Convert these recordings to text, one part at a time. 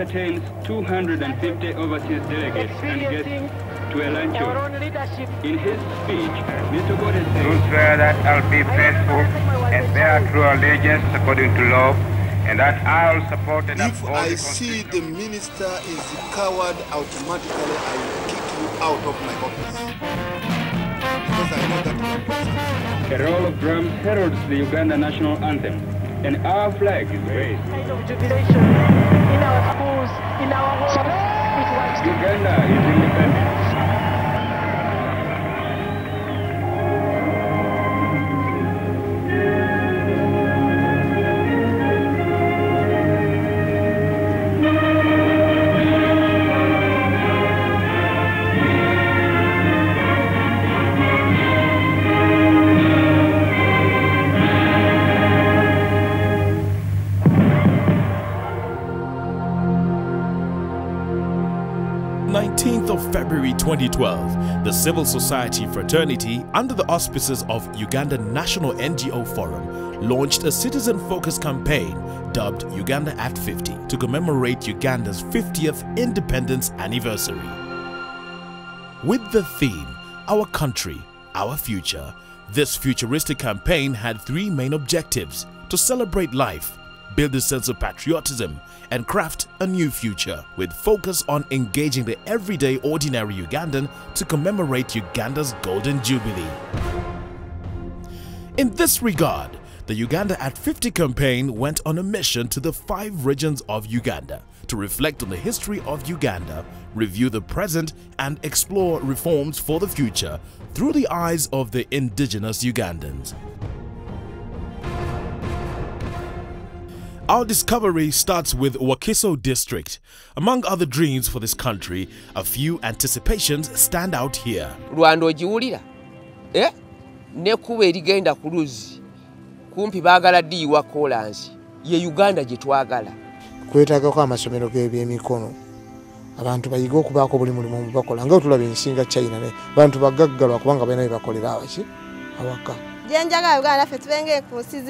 entertains 250 overseas delegates and guests to a luncheon. In his speech, Mr. Gode said, "Do swear that I'll be faithful and bear true allegiance according to law, and that I'll support and if uphold I the see the minister is a coward, automatically I will kick you out of my office. Because I know that. A roll of drums heralds the Uganda national anthem, and our flag is raised. Jubilation in our schools, in our homes. Uganda is independent. February 2012, the civil society fraternity, under the auspices of Uganda National NGO Forum, launched a citizen-focused campaign dubbed Uganda at 50 to commemorate Uganda's 50th independence anniversary. With the theme, Our Country, Our Future, this futuristic campaign had three main objectives: to celebrate life, build a sense of patriotism, and craft a new future, with focus on engaging the everyday ordinary Ugandan to commemorate Uganda's Golden Jubilee. In this regard, the Uganda at 50 campaign went on a mission to the 5 regions of Uganda to reflect on the history of Uganda, review the present, and explore reforms for the future through the eyes of the indigenous Ugandans. Our discovery starts with Wakiso district. Among other dreams for this country, a few anticipations stand out here. Rwando jiwulira nekuba erigenda ku luzzi kumpi baagala diwa kolansi ye Uganda gye twagala. Kwetaagako amasomero g'ebyemikono abantu bayiga okubaako buli mulimu bakola nga tulaba ensinga China ne bantu bagaggalwa kubanga balina bye bakolera awaka. Jenjaga Uganda ffe tubenge ku nsi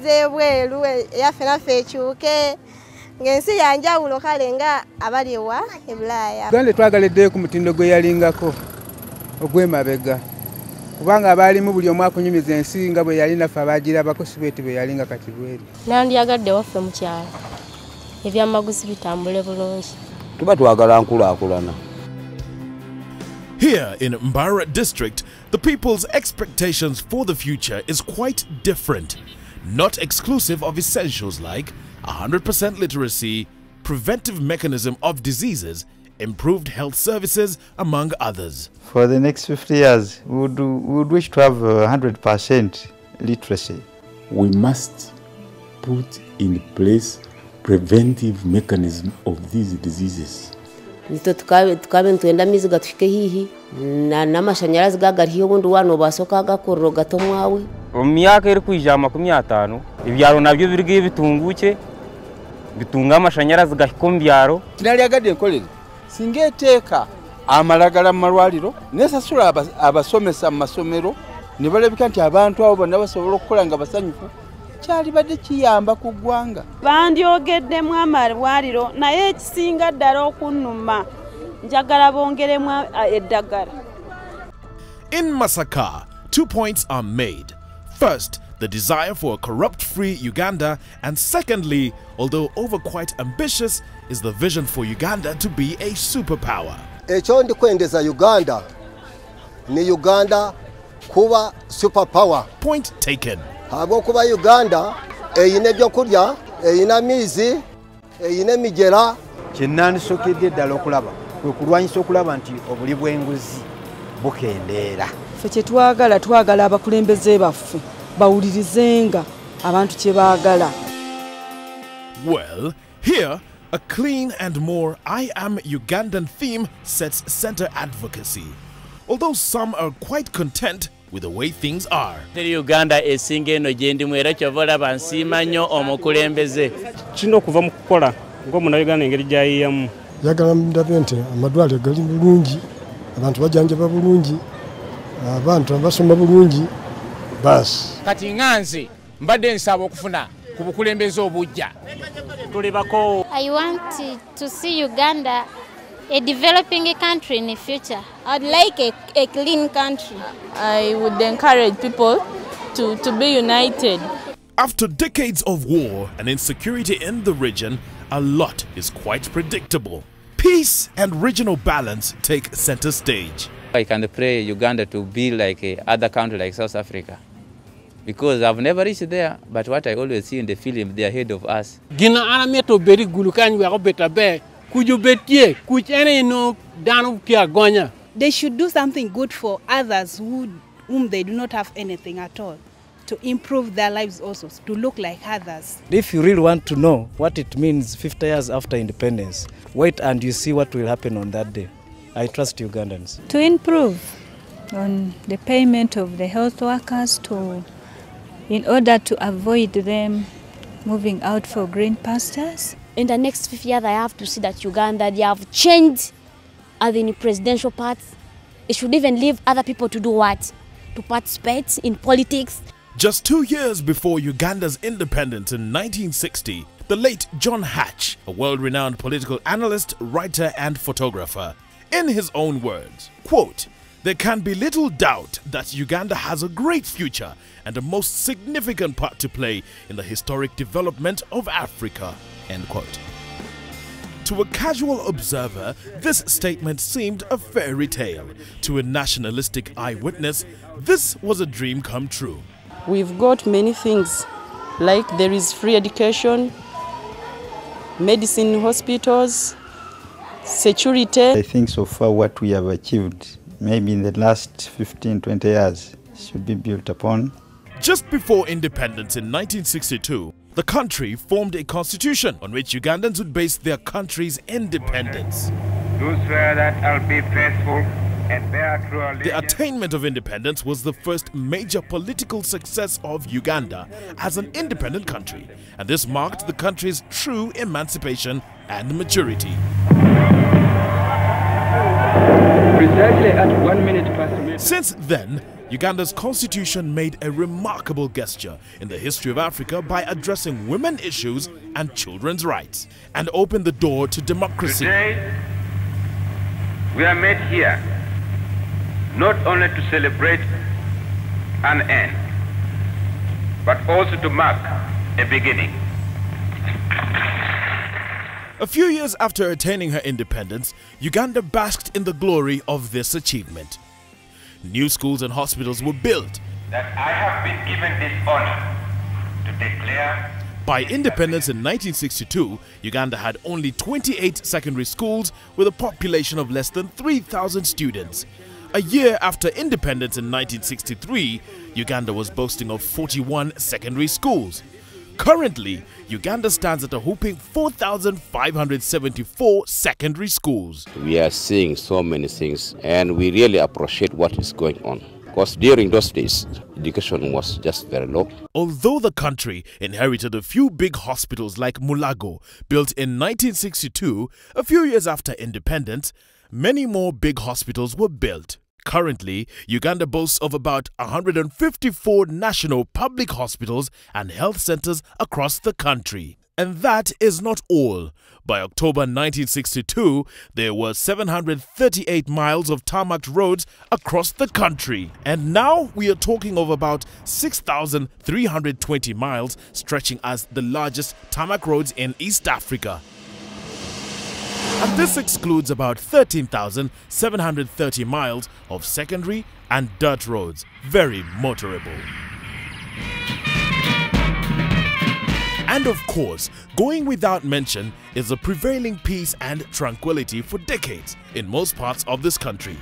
z'ebweru yaffe naffe ekyuke ng'ensi yanjawulo kale nga abali ewa e Bulaaya. Uganda twagaleddeyo ku mutindo gwe yalingako ogw'emabega kubanga abaalimu buli omu akunyumiza ensi nga bwe yali naffe abaagirabako si bweti bwe yalinga kati bweri. Nandyagadde waffe mu kyalo ebyamaguzi bitambule bulungi. Tuba twagala nkulaakulana. Here in Mbara district, the people's expectations for the future is quite different, not exclusive of essentials like 100% literacy, preventive mechanism of diseases, improved health services, among others. For the next 50 years, we would wish to have 100% literacy. We must put in place preventive mechanism of these diseases. Nito tukabe ntwenda mizi gatushike hihi n'amashanyarazi gagariho ubundi wano basoka gakorro gato mwawe. Mu myaka iri kwijama ku 50 ibyaro nabyo birigi bitunguke bitunga amashanyarazi gahiko mu byaro. Kinali agadde enkolere singeteeka amalagala mu malwaliro nesasula abasomesa mu masomero ne balabika nti abantu abo bonna basobola okukola nga basanyufu kyali badde kiyamba ku ggwanga. Bandyogeddemu amalwaliro naye ekisinga ddala okunnuma njagala bongeremu eddagala. In Masaka, 2 points are made. First, the desire for a corrupt-free Uganda, and secondly, although over quite ambitious, is the vision for Uganda to be a superpower. Ekyo ndikwendeza Uganda ni Uganda kuba superpower. Point taken. Kuba Uganda eyina ebyokulya, eyina mizi, eyina emigera. Kyenandisokedde ddala okulaba kwe kulwanyisa okulaba nti obuli bw'enguzi bukendeera. Ffe kye twagala abakulembeze baffe bawulirizenga abantu kye baagala. Well, here a clean and more I am Ugandan theme sets center advocacy. Although some are quite content with the way things are. Uganda esinga eno gye ndimu era kyovola bansiima nnyo omukulembeze. Kino okuva mu kukola ng'omunnayuganda engeri gy'ayiyamu. Njagala ndabe nti amadwaliro gali bulungi, abantu bajjanjaba bulungi, abantu basoma bulungi, basi. Kati nganze mbadde nsaba okufuna ku bukulembeze obujja. I want to see Uganda a developing country in the future. I'd like a clean country. I would encourage people to be united. After decades of war and insecurity in the region, a lot is quite predictable. Peace and regional balance take center stage. I can pray Uganda to be like other country like South Africa. Because I've never reached there, but what I always see in the film, they are ahead of us. Gina anameto beri gulukan wa beta be kuju betie kuchene no danu kia gonya. They should do something good for others whom they do not have anything at all, to improve their lives also, to look like others. If you really want to know what it means 50 years after independence, wait and you see what will happen on that day. I trust Ugandans. To improve on the payment of the health workers, in order to avoid them moving out for green pastures. In the next 50 years, I have to see that Uganda, they have changed the presidential parts. It should even leave other people to do what? To participate in politics. Just 2 years before Uganda's independence in 1960, the late John Hatch, a world-renowned political analyst, writer and photographer, in his own words, quote, "There can be little doubt that Uganda has a great future and a most significant part to play in the historic development of Africa," end quote. To a casual observer, this statement seemed a fairy tale. To a nationalistic eyewitness, this was a dream come true. We've got many things, like there is free education, medicine hospitals, security. I think so far what we have achieved, maybe in the last 15-20 years, should be built upon. Just before independence in 1962, the country formed a constitution on which Ugandans would base their country's independence. Do swear that I'll be faithful and bear true allegiance. The attainment of independence was the first major political success of Uganda as an independent country, and this marked the country's true emancipation and maturity. Precisely at 1 minute past midnight. Since then, Uganda's constitution made a remarkable gesture in the history of Africa by addressing women issues and children's rights, and opened the door to democracy. Today, we are met here not only to celebrate an end, but also to mark a beginning. A few years after attaining her independence, Uganda basked in the glory of this achievement. New schools and hospitals were built. That I have been given this honor to declare. By independence in 1962, Uganda had only 28 secondary schools with a population of less than 3,000 students. A year after independence in 1963, Uganda was boasting of 41 secondary schools. Currently, Uganda stands at a whopping 4,574 secondary schools. We are seeing so many things, and we really appreciate what is going on. Because during those days, education was just very low. Although the country inherited a few big hospitals like Mulago, built in 1962, a few years after independence, many more big hospitals were built. Currently, Uganda boasts of about 154 national public hospitals and health centers across the country. And that is not all. By October 1962, there were 738 miles of tarmac roads across the country. And now we are talking of about 6,320 miles, stretching as the largest tarmac roads in East Africa. And this excludes about 13,730 miles of secondary and dirt roads, very motorable. And of course, going without mention is the prevailing peace and tranquility for decades in most parts of this country.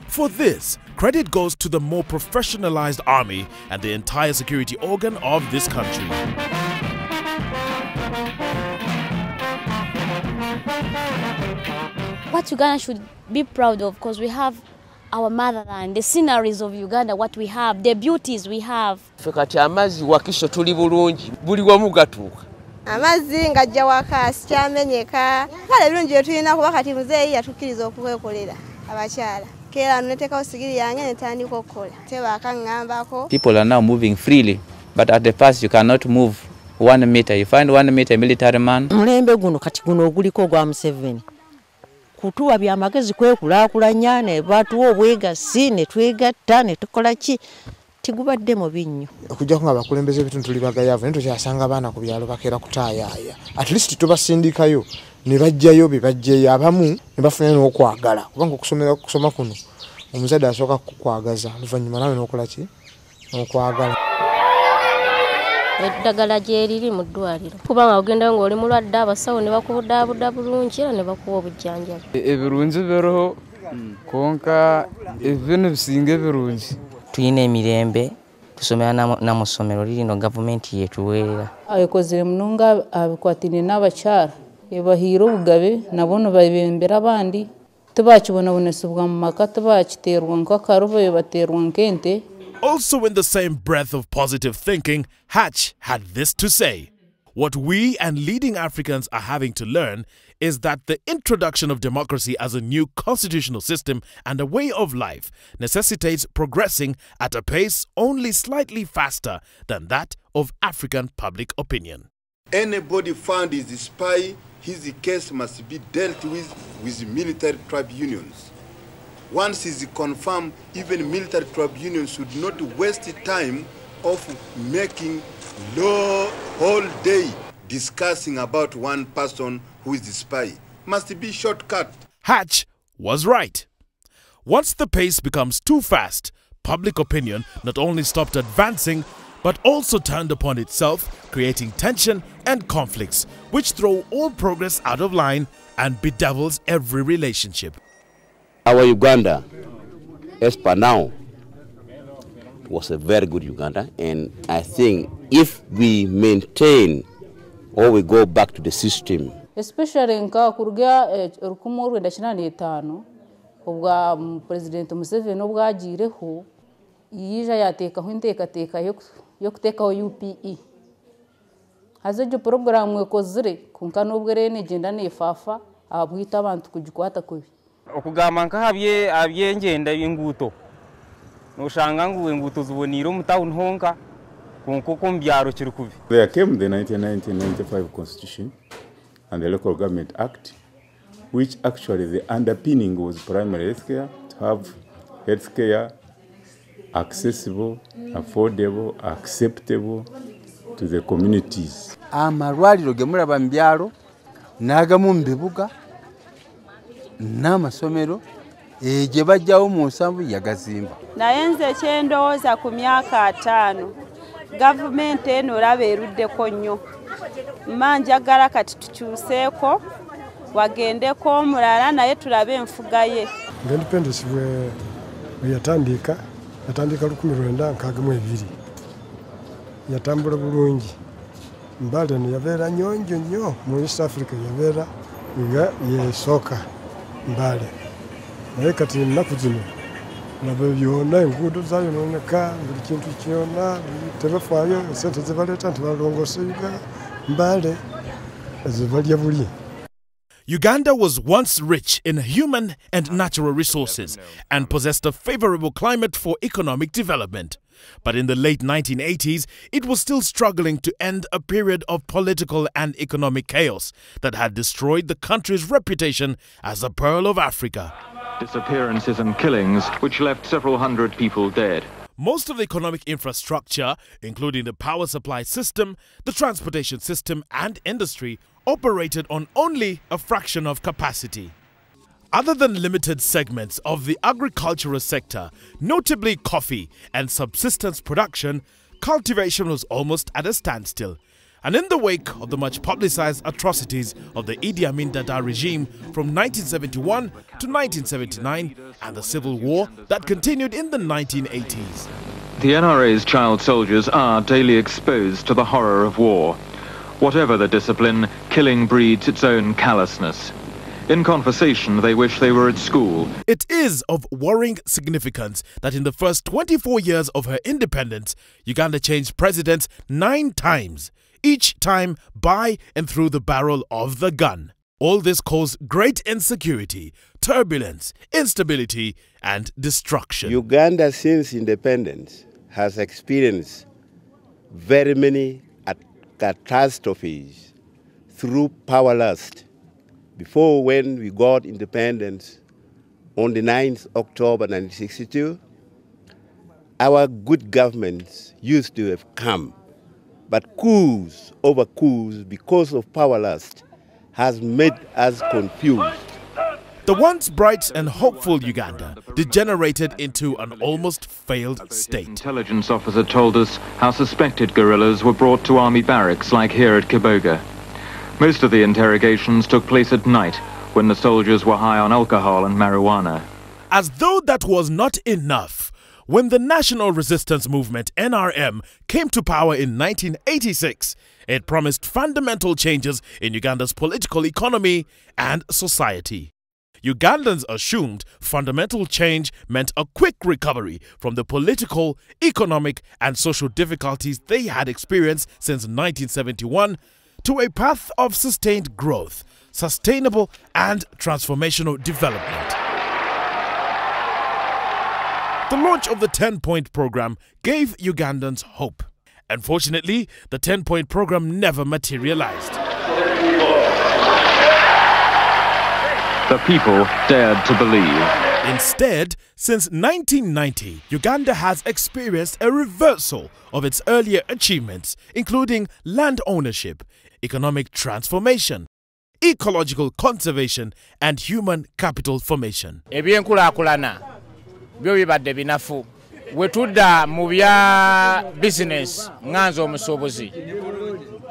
For this, credit goes to the more professionalized army and the entire security organ of this country. What Uganda should be proud of, because we have our motherland, the sceneries of Uganda, what we have, the beauties we have. Kati amazzi wakiso tuli bulungi, buli wamu gatuuka. Amazzi ngajja waka sikyamenyeka. Kale birungi tulina kuba kati muzeeyi yatukkiriza okwekolera abakyala. Keera neteekawo sigiri yange netandika okukola. Teba akangambako. People are now moving freely, but at the past you cannot move 1 meter. You find 1 meter military man. Mulembe guno kati guno oguliko gwa Museveni. Kutuwa byamagezi kwekulakulanya ne batuwa obwegasi ne twegatta ne tukola ki tigubadde mu binnyo. Okujja nga bakulembeze ebitundu tuli bagayavu nito kyasanga abaana ku byalo bakeera kutayaaya. At least tubasindikayo ne bajjayo bibajjeyo abamu ne bafuna n'okwagala kubanga okusoma kuno omuzadde asooka kukwagaza oluvannyuma nawe n'okola ki n'okwagala. Eddagala gye liri mu ddwaliro kubanga ogenda ng'oli mulwadde abasawo ne bakubudaabuda bulungi era ne bakuwa obujjanjabi. Ebirungi biriho konka ebintu bisinga ebirungi. Tuyina emirembe tusomera na mu ssomero lirino gavumenti yetuweerera. Abekozere munonga abikwatine n'abakyala ebahiire obugabe nabo nibabembera abandi tebakibonabonesebwa mu maka tebakiteerwa nk'akarubo bateerwa nk'ente. Also in the same breath of positive thinking, Hatch had this to say. What we and leading Africans are having to learn is that the introduction of democracy as a new constitutional system and a way of life necessitates progressing at a pace only slightly faster than that of African public opinion. Anybody found is a spy, his case must be dealt with military tribunals. Once is confirmed, even military tribunals should not waste time of making law all day discussing about one person who is the spy. Must be shortcut. Hatch was right. Once the pace becomes too fast, public opinion not only stopped advancing, but also turned upon itself, creating tension and conflicts, which throw all progress out of line and bedevils every relationship. Our Uganda, as per now, was a very good Uganda, and I think if we maintain or we go back to the system, especially nka kuruga rukumu rwenda 95 ubwa President Museveni obwagireho yija yatekaho intekateka yo kutekaho UPE hazejo program mwekozire kunka nobwo rene genda nefafa abwita abantu kugikwata kubi okugamba nka habye ngenda y'inguto noshanga ngo inguto zubonira mu town honka kunko mbyaro kiri kubi. There came the 1995 Constitution and the Local Government Act, which actually the underpinning was primary health care, to have health care accessible, affordable, acceptable to the communities. Amalwaliro gemulaba mbyalo nagamu mbibuga n'amasomero gye bajjawo mu nsambu yagazimba. Naye nze kyendowooza ku myaka 5 gavumenti eno olaba eruddeko nnyo. Mma njagala kati tukyuseeko wagendeko omulala naye tulabe enfuga ye. Independence bwe yatandika 1962 yatambula bulungi. Mbale ne yabeera nnyonjo nnyo mu East Africa yabeera nga yesooka mbale. Naye kati ennaku zino nabo byonna enguudo zayonooneka buli kintu kyonna tebafaayo esente ze baleeta nti balongose mbale ezo balya buli. Uganda was once rich in human and natural resources and possessed a favorable climate for economic development. But in the late 1980s, it was still struggling to end a period of political and economic chaos that had destroyed the country's reputation as a pearl of Africa. Disappearances and killings, which left several hundred people dead. Most of the economic infrastructure, including the power supply system, the transportation system and industry, operated on only a fraction of capacity. Other than limited segments of the agricultural sector, notably coffee and subsistence production, cultivation was almost at a standstill. And in the wake of the much publicized atrocities of the Idi Amin Dada regime from 1971 to 1979 and the civil war that continued in the 1980s. The NRA's child soldiers are daily exposed to the horror of war. Whatever the discipline, killing breeds its own callousness. In conversation, they wish they were at school. It is of worrying significance that in the first 24 years of her independence, Uganda changed presidents 9 times, each time by and through the barrel of the gun. All this caused great insecurity, turbulence, instability, and destruction. Uganda, since independence, has experienced very many catastrophes through power lust. Before, when we got independence on the 9th October 1962, our good governments used to have come, but coups over coups because of power lust has made us confused. The once bright and hopeful Uganda degenerated into an almost failed state. An intelligence officer told us how suspected guerrillas were brought to army barracks like here at Kiboga. Most of the interrogations took place at night when the soldiers were high on alcohol and marijuana. As though that was not enough, when the National Resistance Movement, NRM, came to power in 1986, it promised fundamental changes in Uganda's political economy and society. Ugandans assumed fundamental change meant a quick recovery from the political, economic, and social difficulties they had experienced since 1971 to a path of sustained growth, sustainable and transformational development. The launch of the 10-point program gave Ugandans hope. Unfortunately, the 10-point program never materialized. The people dared to believe. Instead, since 1990, Uganda has experienced a reversal of its earlier achievements, including land ownership, economic transformation, ecological conservation, and human capital formation. Ebyenkulakulana byo bibadde binafu wetudda mu bya business nganzo omusobozi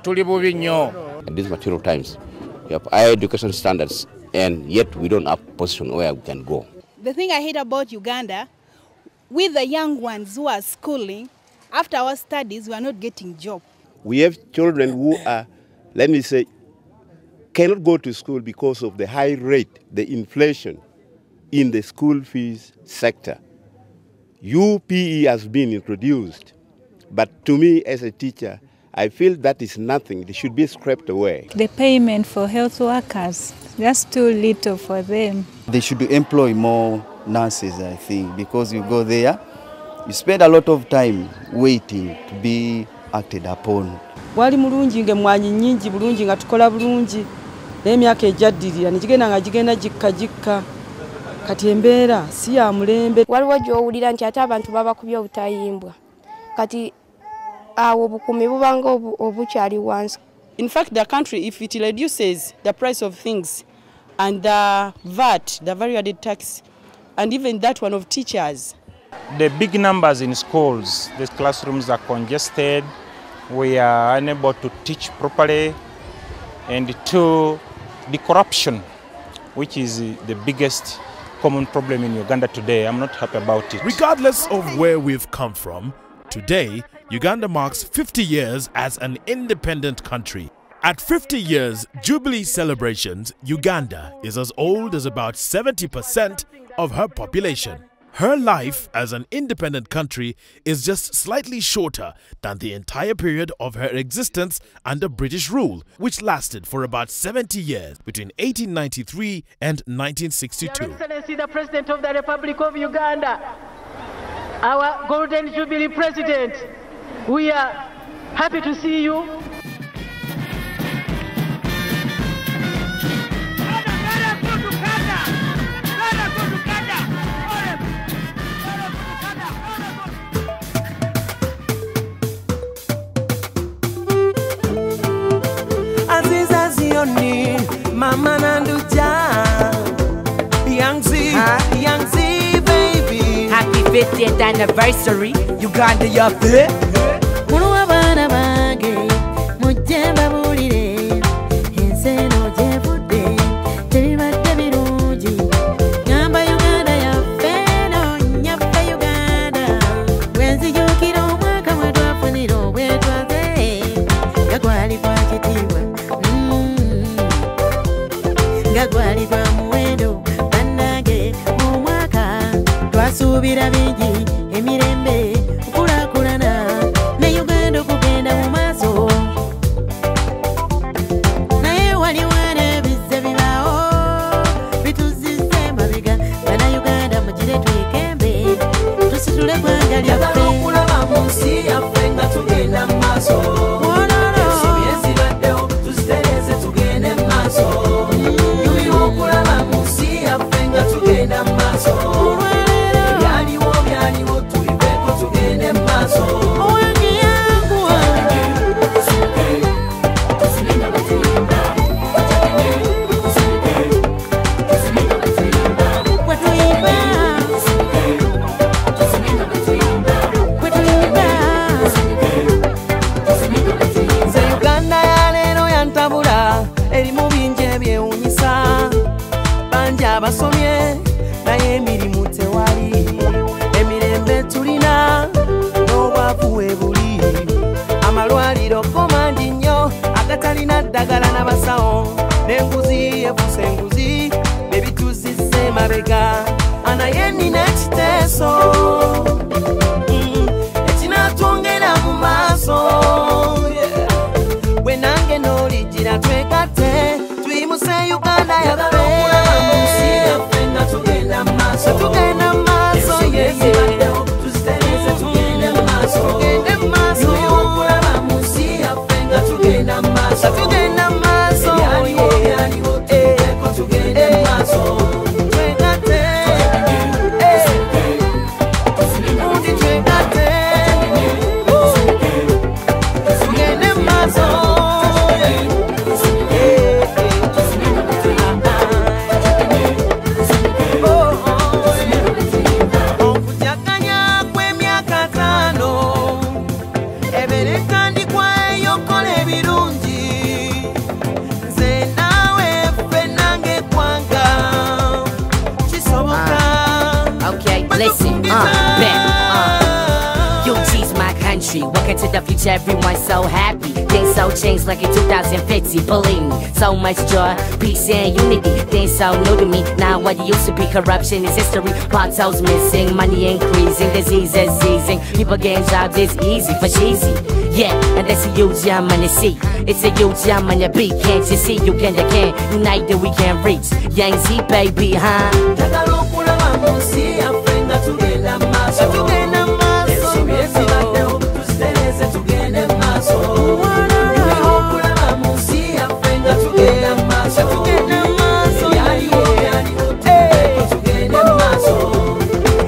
tuli bubi nnyo. At these material times, we have higher education standards, and yet we don't have a position where we can go. The thing I hate about Uganda, with the young ones who are schooling, after our studies, we are not getting job. We have children who are, let me say, cannot go to school because of the high rate, the inflation in the school fees sector. UPE has been introduced, but to me as a teacher, I feel that is nothing. It should be scrapped away. The payment for health workers, that's too little for them. They should employ more nurses, I think, because you go there, you spend a lot of time waiting to be acted upon. Wali mulungi ngemwanyi nyingi bulungi nga tukola bulungi n'emyaka ejaddirira negigenda nga gigenda jikka kati embeera si ya mulembe. Waliwo gy'owulira nti ate abantu babakubye obutayimbwa kati awo obukumi bubanga obukyali wansi. In fact, the country, if it reduces the price of things and the VAT, the value-added tax, and even that one of teachers. The big numbers in schools, the classrooms are congested, we are unable to teach properly, and two, the corruption, which is the biggest common problem in Uganda today. I'm not happy about it. Regardless of where we've come from, today, Uganda marks 50 years as an independent country. At 50 years Jubilee celebrations, Uganda is as old as about 70% of her population. Her life as an independent country is just slightly shorter than the entire period of her existence under British rule, which lasted for about 70 years between 1893 and 1962. Your Excellency, the President of the Republic of Uganda, our Golden Jubilee President, we are happy to see you. Aziza Zioni, Mama Nanduja, Young Z, baby. Happy 50th anniversary, Uganda, you're fit. Subira bingi emirembe kulakulana ne Uganda kugenda mu maaso naye waliwane bizze bibaawo bituzizze mabega bana Uganda mugire twekembe tusitule gwanga lyaffe okulaba mu nsi yaffe nga tugenda mu maaso dagala n'abasawo n'enguzi efuuse enguzi nebituzise mabega anaye nina ekiteeso ekinatwongera mu maaso bwe nange n'olijjira twegatte tuyimuse Uganda yaffe nga tugenda mu maaso tugenda mu maaso tuzitereze tugende mu maaso tugende mu maaso okulaba mu nsi yaffe nga tugenda mu maaso tugenda mu maaso byaliwo tugeeko tugende mu maaso twegatte undi twegatte tugende mu maaso Listen, UG's my country. Welcome to the future, everyone's so happy. Things so changed like in 2050, believe me. So much joy, peace and unity. Things so new to me, now what used to be corruption is history. Potholes missing, money increasing, diseases easing. People getting jobs is easy for cheesy. Yeah, and that's a huge jam on the sea. It's a huge jam on the beat. Can't you see? Uganda can unite that we can reach. Young Z baby, huh? Tugenda maaso tugenda maaso ebibaddewo tuzitereze tugende maaso okulaba mu nsi yaffe nga tugenda maaso tugenda maaso byaliwo tugeeko tugende maaso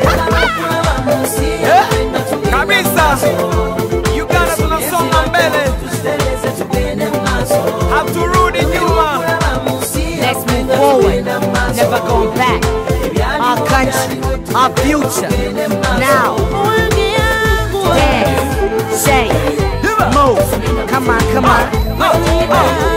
okulaba mu nsi yaffe nga tugenda maaso Uganda tunasonga mbele tuzitereze tugende maaso haturudi nyuma. Let's move forward, never go back. Our country, our future, now. Dance, shake, move. Come on, come on.